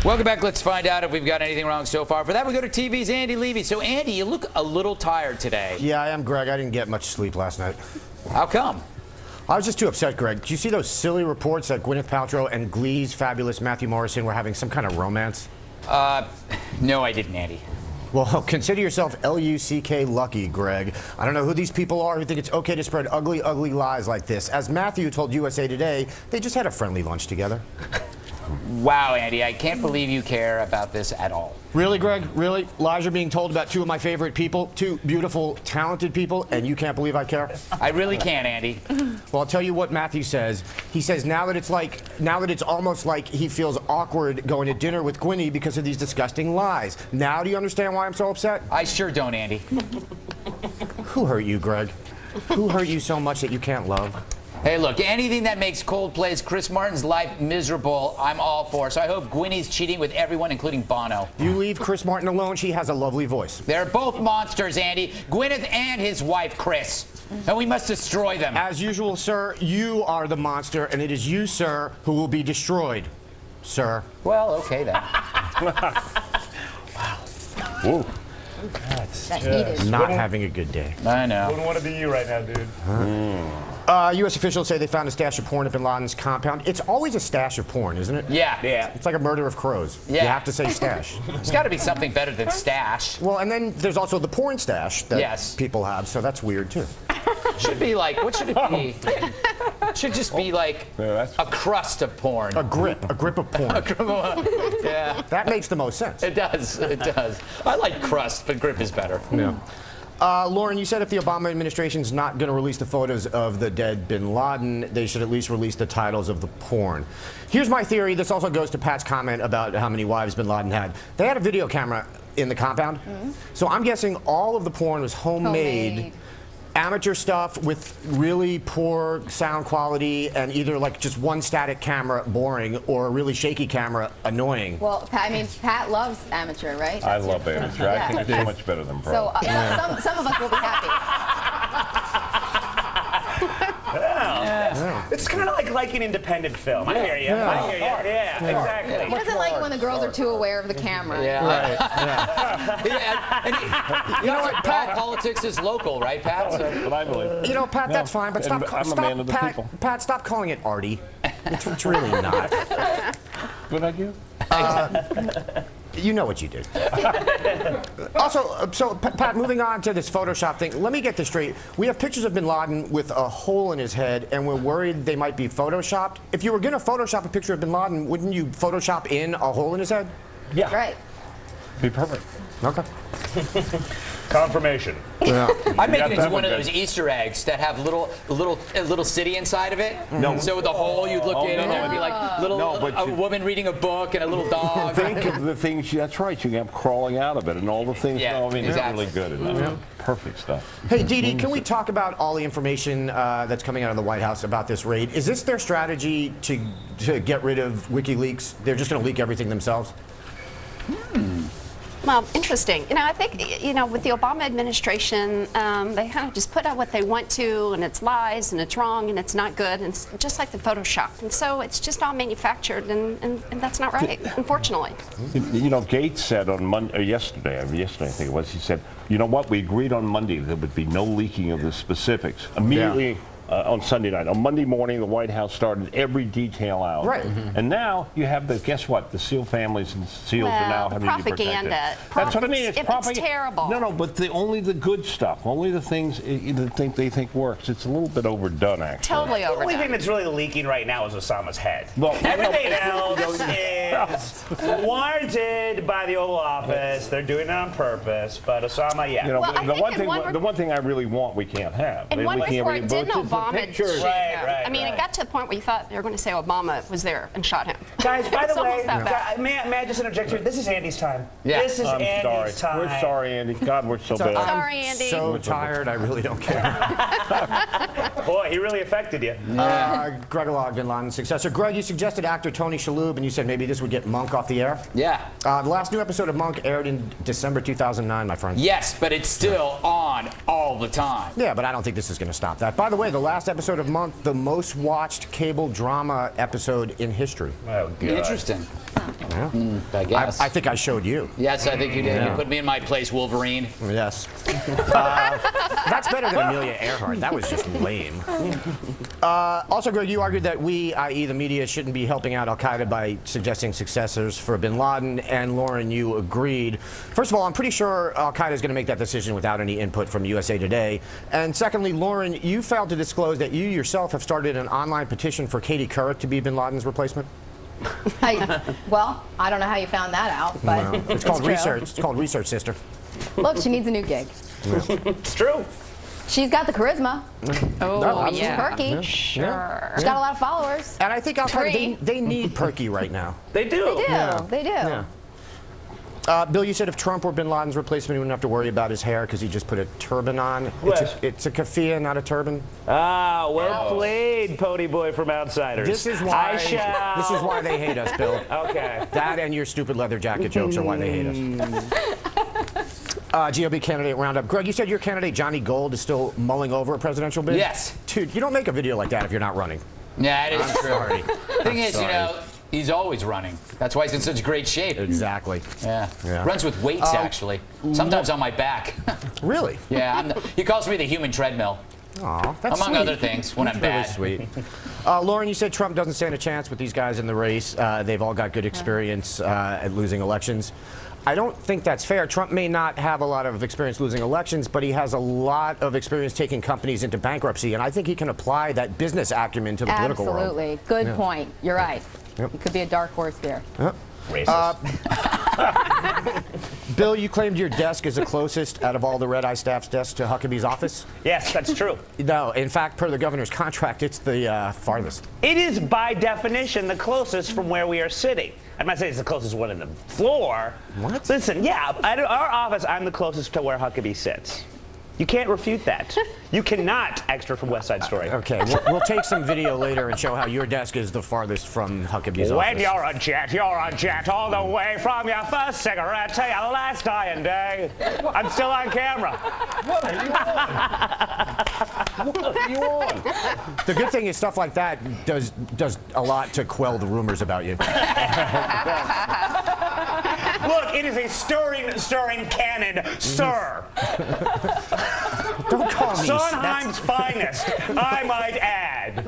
Welcome back. Let's find out if we've got anything wrong so far. For that, we go to TV's Andy Levy. So, Andy, you look a little tired today. Yeah, I am, Greg. I didn't get much sleep last night. How come? I was just too upset, Greg. Did you see those silly reports that Gwyneth Paltrow and Glee's fabulous Matthew Morrison were having some kind of romance? No, I didn't, Andy. Well, consider yourself L-U-C-K lucky, Greg. I don't know who these people are who think it's okay to spread ugly, ugly lies like this. As Matthew told USA Today, they just had a friendly lunch together. Wow, Andy, I can't believe you care about this at all. Really, Greg? Really? Lies are being told about two of my favorite people, two beautiful, talented people, and you can't believe I care? I really can't, Andy. Well, I'll tell you what Matthew says. He says now that it's almost like he feels awkward going to dinner with Gwynnie because of these disgusting lies. Now do you understand why I'm so upset? I sure don't, Andy. Who hurt you, Greg? Who hurt you so much that you can't love? Hey, look, anything that makes Coldplay's Chris Martin's life miserable, I'm all for. So I hope Gwynnie's cheating with everyone, including Bono. You leave Chris Martin alone. She has a lovely voice. They're both monsters, Andy. Gwyneth and his wife, Chris. And we must destroy them. As usual, sir, you are the monster, and it is you, sir, who will be destroyed, sir. Well, okay then. Wow. Whoa. Not having a good day. I know. Wouldn't want to be you right now, dude. U.S. officials say they found a stash of porn at bin Laden's compound. It's always a stash of porn, isn't it? Yeah. It's like a murder of crows. Yeah. You have to say stash. There's got to be something better than stash. Well, and then there's also the porn stash that Yes. people have, so that's weird, too. Should be like, what should it be? Should just be like a crust of porn. A grip of porn. Yeah. That makes the most sense. It does. It does. I like crust, but grip is better. Yeah. Lauren, you said if the Obama administration's not going to release the photos of the dead bin Laden, they should at least release the titles of the porn. Here's my theory. This also goes to Pat's comment about how many wives bin Laden had. They had a video camera in the compound, so I'm guessing all of the porn was homemade. Amateur stuff with really poor sound quality and either like just one static camera, boring, or a really shaky camera, annoying. Well, Pat loves amateur, right? I love amateur. I think it's so much better than pro. So some of us will be happy. It's kind of like an independent film. I hear you. I hear you. Yeah, exactly. He doesn't like it when the girls are too aware of the camera. Yeah. Right. And you know what, Pat? Politics is local, right, Pat? So, But I believe. You know, Pat, that's fine, but stop. I'm a man of the people. Pat, stop calling it arty. It's really not. Good idea. You know what you did. Also, so Pat, moving on to this Photoshop thing, let me get this straight. We have pictures of bin Laden with a hole in his head, and we're worried they might be Photoshopped. If you were going to Photoshop a picture of bin Laden, wouldn't you Photoshop in a hole in his head? Yeah. Right. Be perfect. Okay. Confirmation. Yeah. I make it to into have one of a those good- Easter eggs that have a little city inside of it. No. So with the hole, you'd look in, no, and there'd be like a woman reading a book and a little dog. Think of the things. That's right. You have crawling out of it and all the things. Yeah, I mean, exactly. it's really good. Isn't it? Perfect stuff. Hey, Dee Dee, can we talk about all the information that's coming out of the White House about this raid? Is this their strategy to get rid of WikiLeaks? They're just going to leak everything themselves? Well, interesting. You know, I think, you know, with the Obama administration, they kind of just put out what they want to, and it's lies, and it's wrong, and it's not good, and it's just like the Photoshop. And so it's just all manufactured, and that's not right, unfortunately. You know, Gates said on Monday, or yesterday I think it was, he said, you know what, we agreed on Monday there would be no leaking of the specifics. Immediately on Sunday night. On Monday morning, the White House started every detail out. Right. And now you have the, guess what, the SEAL families and SEALs are now having to be protected. Propaganda. That's what I mean. It's propaganda. It's terrible. No, but only the good stuff, only the things they think works. It's a little bit overdone, actually. Totally The only thing overdone. that's really leaking right now is Osama's head. Well, Everything else is warranted by the Oval Office. They're doing it on purpose, but Osama, yeah. You know, Well, I think the one thing I really want, we can't have. In one We can't report, didn't but it's the Obama pictures. Right, I mean, it got to the point where you thought they were going to say Obama was there and shot him. Guys, by It's the way, almost that bad. may I just interject here? This is Andy's time. Yeah. This is I'm Andy's sorry. time. We're sorry, Andy. God, we're so bad. Sorry, Andy. So tired, I really don't care. Boy, he really affected you. Greg Alog, bin Laden's successor. Greg, you suggested actor Tony Shalhoub, and you said maybe this would get Monk off the air. Yeah. The last new episode of Monk aired in December 2009, my friend. Yes, but it's still on. on all the time. Yeah, but I don't think this is going to stop that. By the way, the last episode of month, the most watched cable drama episode in history. Oh, God. Interesting. Yeah. I guess. I think I showed you. Yes, I think you did. Yeah. You put me in my place, Wolverine. Yes. That's better than Amelia Earhart. That was just lame. Also, Greg, you argued that we, i.e. the media, shouldn't be helping out al-Qaeda by suggesting successors for bin Laden, and Lauren, you agreed. First of all, I'm pretty sure al-Qaeda is going to make that decision without any input from USA Today. And secondly, Lauren, you failed to disclose that you yourself have started an online petition for Katie Couric to be bin Laden's replacement. Well, I don't know how you found that out, but No. It's called true. research. It's called research, sister. Look, she needs a new gig. It's true. She's got the charisma. Oh, She's yeah. perky. Sure. She's got a lot of followers. And I think al-Qaeda, Three. they need perky right now. They do. They do. Yeah. They do. Yeah. Bill, you said if Trump were bin Laden's replacement, he wouldn't have to worry about his hair because he just put a turban on. It's a keffiyeh, not a turban. Ah, well played, Pony Boy from Outsiders. This is why. I shall. This is why they hate us, Bill. Okay. That and your stupid leather jacket jokes are why they hate us. GOP candidate roundup. Greg, you said your candidate Johnny Gold is still mulling over a presidential bid. Yes. Dude, you don't make a video like that if you're not running. Yeah, it is I'm true. sorry. Thing is, you sorry. know, he's always running. That's why he's in such great shape. Exactly. Yeah. Yeah. Runs with weights, actually. Sometimes on my back. Really? Yeah, he calls me the human treadmill. Aw, that's Among sweet. other things, when I'm That's bad. really sweet. Lauren, you said Trump doesn't stand a chance with these guys in the race. They've all got good experience at losing elections. I don't think that's fair. Trump may not have a lot of experience losing elections, but he has a lot of experience taking companies into bankruptcy, and I think he can apply that business acumen to the political world. Absolutely. Good point. You're right. Yep. He could be a dark horse there. Yep. Racist. Bill, you claimed your desk is the closest out of all the Red Eye staff's desks to Huckabee's office. Yes, that's true. No, in fact, per the governor's contract, it's the farthest. It is by definition the closest from where we are sitting. I'm not saying it's the closest one in the floor. What? Listen, yeah, at our office, I'm the closest to where Huckabee sits. You can't refute that. You cannot, extra from West Side Story. Okay, we'll take some video later and show how your desk is the farthest from Huckabee's When office. you're a jet all the way from your first cigarette to your last dying day. I'm still on camera. What are you on? The good thing is stuff like that does a lot to quell the rumors about you. Look, it is a stirring cannon, sir. Don't call me. Sondheim's finest, I might add.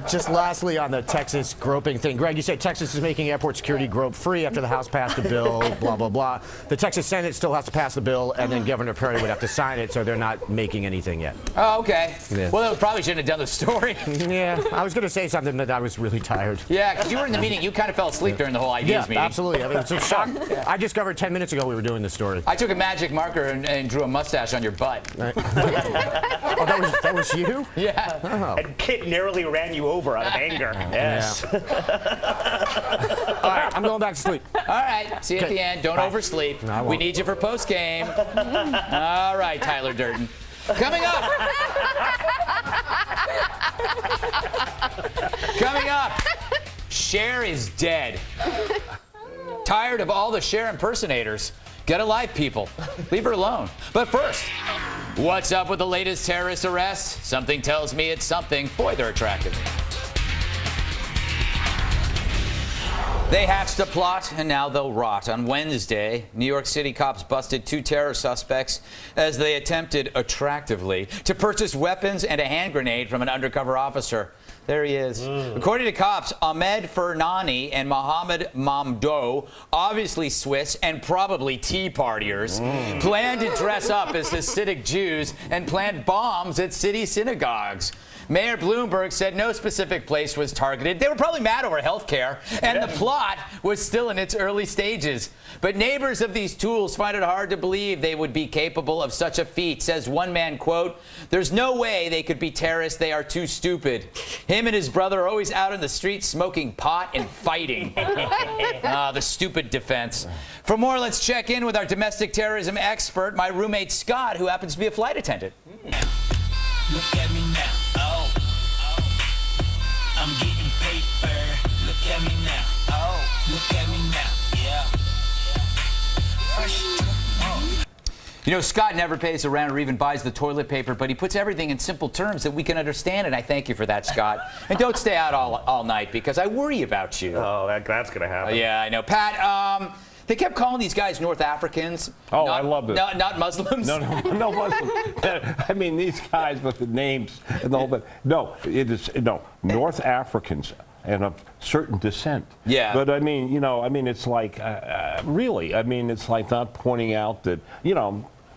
Just lastly on the Texas groping thing. Greg, you said Texas is making airport security grope free after the House passed a bill, blah, blah, blah. The Texas Senate still has to pass the bill, and then Governor Perry would have to sign it, so they're not making anything yet. Oh, okay. Yeah. Well, they probably shouldn't have done the story. Yeah, I was going to say something, but I was really tired. Yeah, because you were in the meeting. You kind of fell asleep during the whole ideas meeting. Absolutely. I mean, it's a shock. I discovered 10 minutes ago we were doing this story. I took a magic marker and drew a mustache on your butt. Oh, that was you? Yeah. Oh. And Kit narrowly ran you over out of anger. Yes. All right, I'm going back to sleep. All right. See you at the end. Don't oversleep. No, I won't. We need you for post game. All right, Tyler Durden. Coming up. Coming up. Cher is dead. Tired of all the Cher impersonators. Get a life, people. Leave her alone. But first, what's up with the latest terrorist arrest? Something tells me it's something. Boy, they're attractive. They hatched a plot, and now they'll rot. On Wednesday, New York City cops busted 2 terror suspects as they attempted, attractively, to purchase weapons and a hand grenade from an undercover officer. There he is. According to cops, Ahmed Fernani and Mohammed Mamdouh, obviously Swiss and probably Tea Partiers, planned to dress up as Hasidic Jews and plant bombs at city synagogues. Mayor Bloomberg said no specific place was targeted. They were probably mad over health care, and the plot was still in its early stages. But neighbors of these tools find it hard to believe they would be capable of such a feat. Says one man, quote, "There's no way they could be terrorists. They are too stupid." Him and his brother are always out in the streets smoking pot and fighting. The stupid defense. For more, let's check in with our domestic terrorism expert, my roommate Scott, who happens to be a flight attendant. Look at me now, oh, I'm getting paper. Look at me now, oh, look at me now, yeah. Fresh to the You know, Scott never pays around or even buys the toilet paper, but he puts everything in simple terms that we can understand, and I thank you for that, Scott. And don't stay out all night, because I worry about you. Oh, that's going to happen. Yeah, I know. Pat, they kept calling these guys North Africans. Oh, I love this. Not Muslims? No Muslims. I mean, these guys with the names and the whole thing. No, North Africans and of certain descent. Yeah. But I mean, it's like, really, I mean, it's like not pointing out that,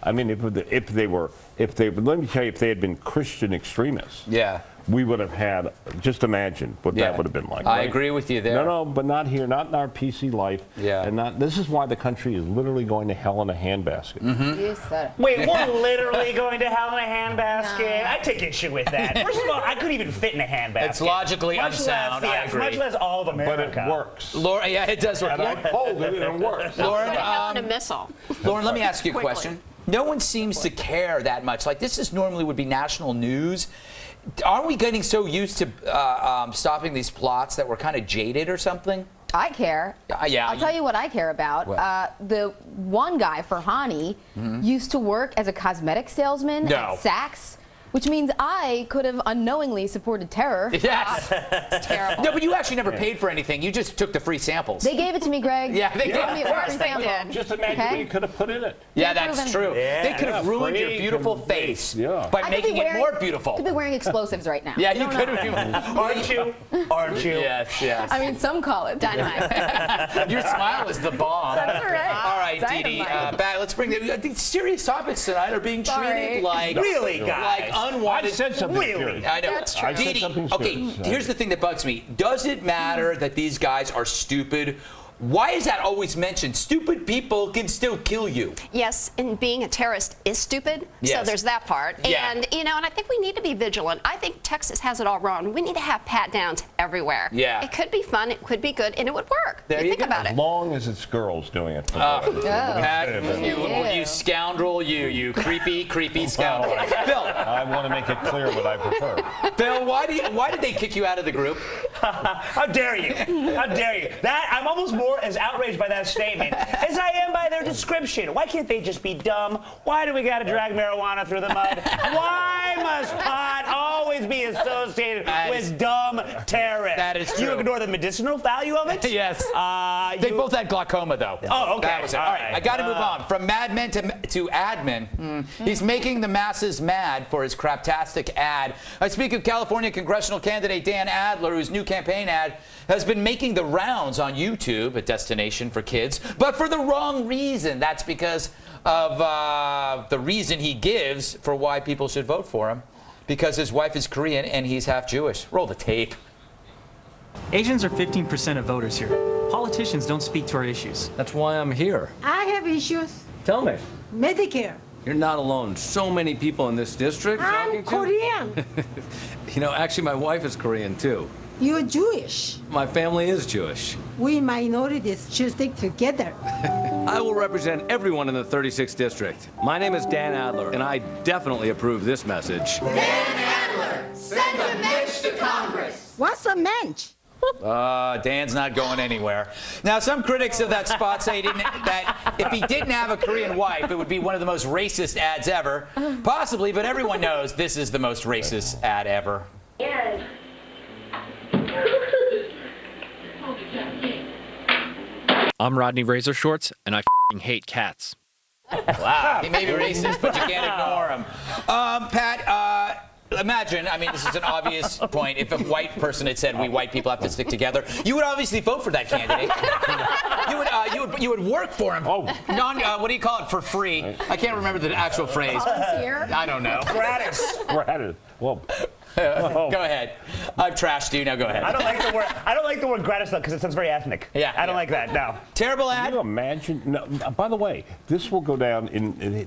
I mean, if they let me tell you, if they had been Christian extremists. Yeah. We would have had, just imagine what that would have been like. I right? agree with you there. No, but not here, not in our PC life. Yeah. And this is why the country is literally going to hell in a handbasket. Mm-hmm. You said it. Wait, we're literally going to hell in a handbasket? No. I take issue with that. First of all, I couldn't even fit in a handbasket. It's logically unsound. I agree. Much less all of America. But it works. Lauren, yeah, it does work. And I pulled it and it works. Lauren, a missile. Lauren, let me ask you a Quickly. question. No one seems to care that much. Like, this normally would be national news. Aren't we getting so used to stopping these plots that we're kind of jaded or something? I care. Yeah. I'll tell you what I care about. The one guy, Farhani, used to work as a cosmetic salesman at Saks, which means I could have unknowingly supported terror. Yes. It's terrible. No, but you actually never paid for anything. You just took the free samples. They gave it to me, Greg. Yeah, they gave did. me Of a course free they sample. did. Just imagine what you could have put in it. Yeah, that's true. Yeah. They could have ruined your Free beautiful face Yeah. by I could making be it wearing- more beautiful. Could be wearing explosives right now. Yeah, I you don't could know. have. Aren't you? Aren't you? Yes, yes. I mean, some call it dynamite. Your smile is the bomb. That's right. All right, Dee Dee, Dynamite. back. Let's bring these serious topics tonight are being Sorry. treated like Really, like guys? unwanted. I said something Really? serious. I know. That's true. I said Dee Dee, something okay, serious. here's the thing that bugs me. Does it matter that these guys are stupid? Why is that always mentioned? Stupid people can still kill you. Yes, and being a terrorist is stupid. So Yes. there's that part. Yeah. And and I think we need to be vigilant. I think Texas has it all wrong. We need to have pat downs everywhere. Yeah. It could be fun, it could be good, and it would work. There you think go. about As it. long as it's girls doing it. Pat, Ew. you scoundrel, you creepy scoundrel. Phil, I want to make it clear what I prefer. Phil, why did they kick you out of the group? How dare you? How dare you? I'm almost more as outraged by that statement as I am by their description. Why can't they just be dumb? Why do we got to drag marijuana through the mud? Why must pot always be associated with dumb terrorists? That is You true. ignore the medicinal value of it? Yes. They both had glaucoma, though. Oh, okay. That was it. All right, I got to move on. From madmen to admin. He's making the masses mad for his craptastic ad. I speak of California congressional candidate Dan Adler, whose new campaign ad has been making the rounds on YouTube, a destination for kids, but for the wrong reason. That's because of the reason he gives for why people should vote for him. Because his wife is Korean and he's half Jewish. Roll the tape. Asians are 15% of voters here. Politicians don't speak to our issues. That's why I'm here. I have issues. Tell me. Medicare. You're not alone. So many people in this district. I'm Korean. You know, actually, my wife is Korean, too. You're Jewish. My family is Jewish. We minorities should stick together. I will represent everyone in the 36th district. My name is Dan Adler, and I definitely approve this message. Dan Adler, send a mensch to Congress. What's a mensch? Dan's not going anywhere. Now, some critics of that spot say that if he didn't have a Korean wife, it would be one of the most racist ads ever. Possibly, but everyone knows this is the most racist ad ever. I'm Rodney Razor Shorts, and I f***ing hate cats. Wow, he may be racist, but you can't ignore him. Pat, imagine, I mean, this is an obvious point. If a white person had said we white people have to stick together, you would obviously vote for that candidate. You would work for him. Oh. What do you call it? For free. I can't remember the actual phrase. Volunteer? I don't know. Gratis. Well, Go ahead. I've trashed you. Now go ahead. I don't like the word gratis though because it sounds very ethnic. Yeah. I don't like that. No. Terrible can ad. you imagine? No, by the way, this will go down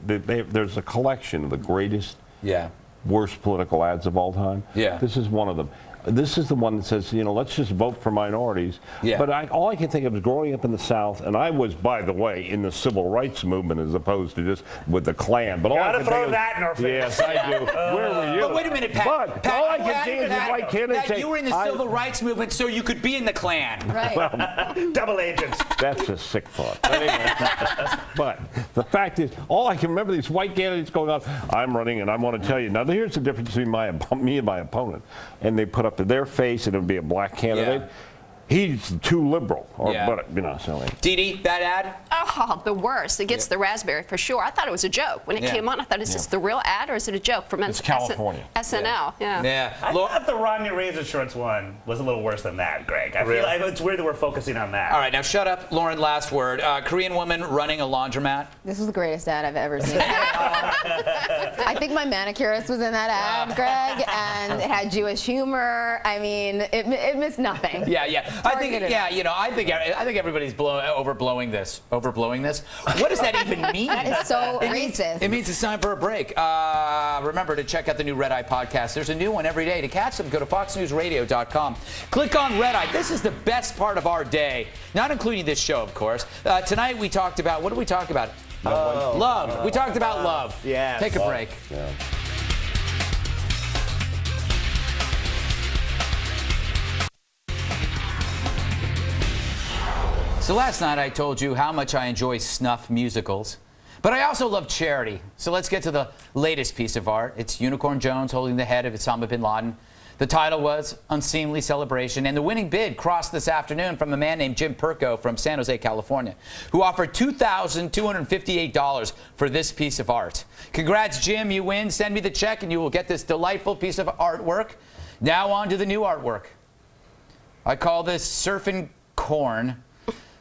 there's a collection of the greatest, Yeah. worst political ads of all time. Yeah. This is one of them. This is the one that says, you know, let's just vote for minorities. Yeah. But all I can think of is growing up in the South, and I was, by the way, in the civil rights movement as opposed to just with the Klan. But all I Gotta can throw think of, that in our face. yes, I do. Where were you? But wait a minute, Pat. But all I can see is the white candidate Pat, you were in the civil rights movement, so you could be in the Klan. Right. Well, Double agents. that's a sick thought. But, anyway, but the fact is, all I can remember these white candidates going on, I'm running and I want to tell you. Now, here's the difference between me and my opponent. And they put up their face and it would be a black candidate. Yeah. He's too liberal. Or, Yeah. But, you know, so. Dee Dee, that ad? Oh, the worst. It gets the raspberry for sure. I thought it was a joke. When it came on, I thought, is this the real ad or is it a joke from California. SNL? Yeah. I thought the Rodney Razor Shorts one was a little worse than that, Greg. I feel like it's weird that we're focusing on that. All right, now shut up, Lauren. Last word. Korean woman running a laundromat. This was the greatest ad I've ever seen. I think my manicurist was in that ad, Greg, and it had Jewish humor. I mean, it missed nothing. Yeah. I think everybody's overblowing this. Overblowing this. What does that even mean? That is so racist. It means it's time for a break. Remember to check out the new Red Eye podcast. There's a new one every day. To catch them, go to foxnewsradio.com. Click on Red Eye. This is the best part of our day, not including this show, of course. Tonight we talked about, what did we talk about? Love. We talked about love. Yeah. Take a break. Yeah. So last night I told you how much I enjoy snuff musicals, but I also love charity. So let's get to the latest piece of art. It's Unicorn Jones holding the head of Osama bin Laden. The title was Unseemly Celebration, and the winning bid crossed this afternoon from a man named Jim Perko from San Jose, California, who offered $2,258 for this piece of art. Congrats, Jim, you win. Send me the check and you will get this delightful piece of artwork. Now on to the new artwork. I call this Surfing Corn.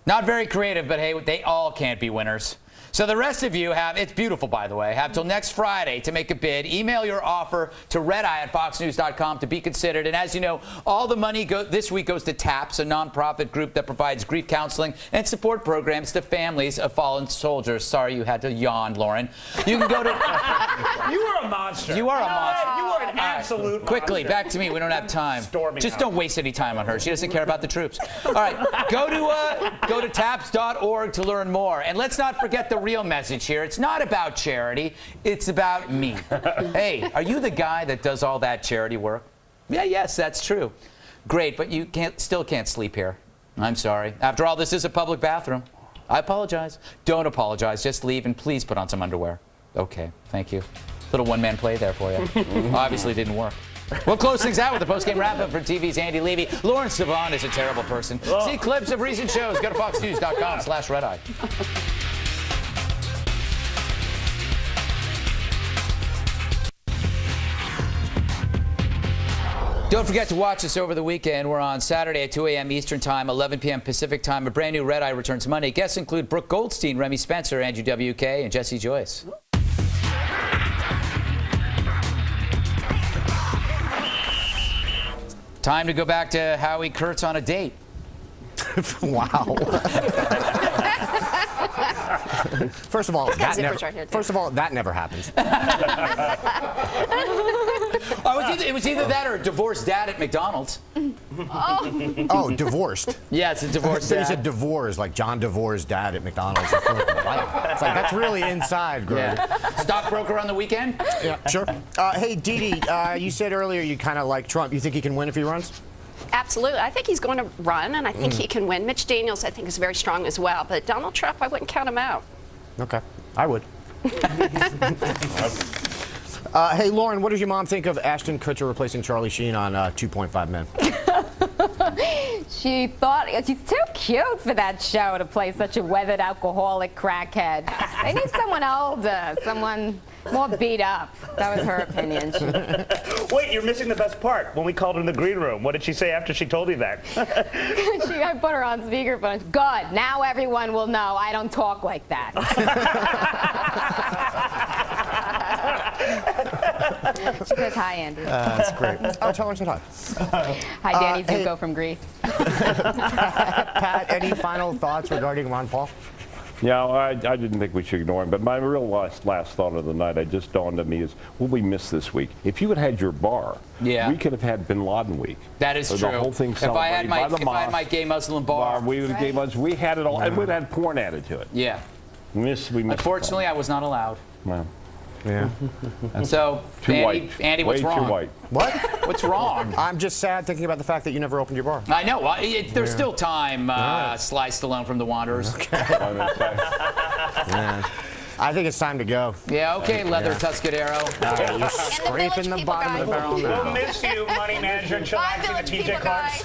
Not very creative, but hey, they all can't be winners. So the rest of you it's beautiful, by the way, have till next Friday to make a bid. Email your offer to redeye@foxnews.com to be considered. And as you know, all the money this week goes to TAPS, a nonprofit group that provides grief counseling and support programs to families of fallen soldiers. Sorry you had to yawn, Lauren. You can go to... You are a monster. You are a monster. You are an absolute Quickly, monster. back to me. We don't have time. Just out. don't waste any time on her. She doesn't care about the troops. All right, go to taps.org to learn more. And let's not forget the real message here. It's not about charity. It's about me. Hey, are you the guy that does all that charity work? Yeah, yes, that's true. Great, but you still can't sleep here. I'm sorry. After all, this is a public bathroom. I apologize. Don't apologize. Just leave and please put on some underwear. Okay, thank you. Little one-man play there for you. Obviously didn't work. We'll close things out with the post-game wrap-up from TV's Andy Levy. Lauren Sivan is a terrible person. See clips of recent shows. Go to foxnews.com/redeye. Don't forget to watch us over the weekend. We're on Saturday at 2 a.m. Eastern Time, 11 p.m. Pacific Time. A brand new Red Eye returns Monday. Guests include Brooke Goldstein, Remy Spencer, Andrew WK, and Jesse Joyce. Time to go back to Howie Kurtz on a date. Wow. First of all, that never happens. It was either that or a divorced dad at McDonald's. Oh, divorced. Yeah, it's a divorced dad. He's a divorce, like John DeVore's dad at McDonald's. It's like, that's really inside, Greg. Yeah. Stockbroker on the weekend? Yeah, sure. Hey, Dee Dee, you said earlier you kind of like Trump. You think he can win if he runs? Absolutely. I think he's going to run, and I think he can win. Mitch Daniels, I think, is very strong as well. But Donald Trump, I wouldn't count him out. Okay. I would. Hey, Lauren, what does your mom think of Ashton Kutcher replacing Charlie Sheen on 2.5 Men? She thought she's too cute for that show to play such a weathered alcoholic crackhead. They need someone older, someone more beat up. That was her opinion. Wait, you're missing the best part. When we called her in the green room, what did she say after she told you that? I put her on speakerphone. Good. Now everyone will know I don't talk like that. She says hi, Andy. That's great. Oh, tell her I said hi. Hi, Danny Zuko from Greece. Pat, any final thoughts regarding Ron Paul? Yeah, I didn't think we should ignore him, but my real last thought of the night, it just dawned on me, is what we missed this week. If you had your bar, we could have had Bin Laden week. That is true. The whole thing if I had my gay Muslim bar, we would have gay Muslim. We had it all, and we'd had porn added to it. Yeah. We missed Unfortunately, I was not allowed. Well. Yeah. And so, Andy, what's wrong? Too white. What? What's wrong? I'm just sad thinking about the fact that you never opened your bar. I know. There's still time. Sly Stallone from The Wanderers. Okay. Yeah. I think it's time to go. Yeah, okay, Leather Tuscadero. You're scraping the bottom of the barrel now. We'll miss you, money manager, chillaxing the TJ Clarks.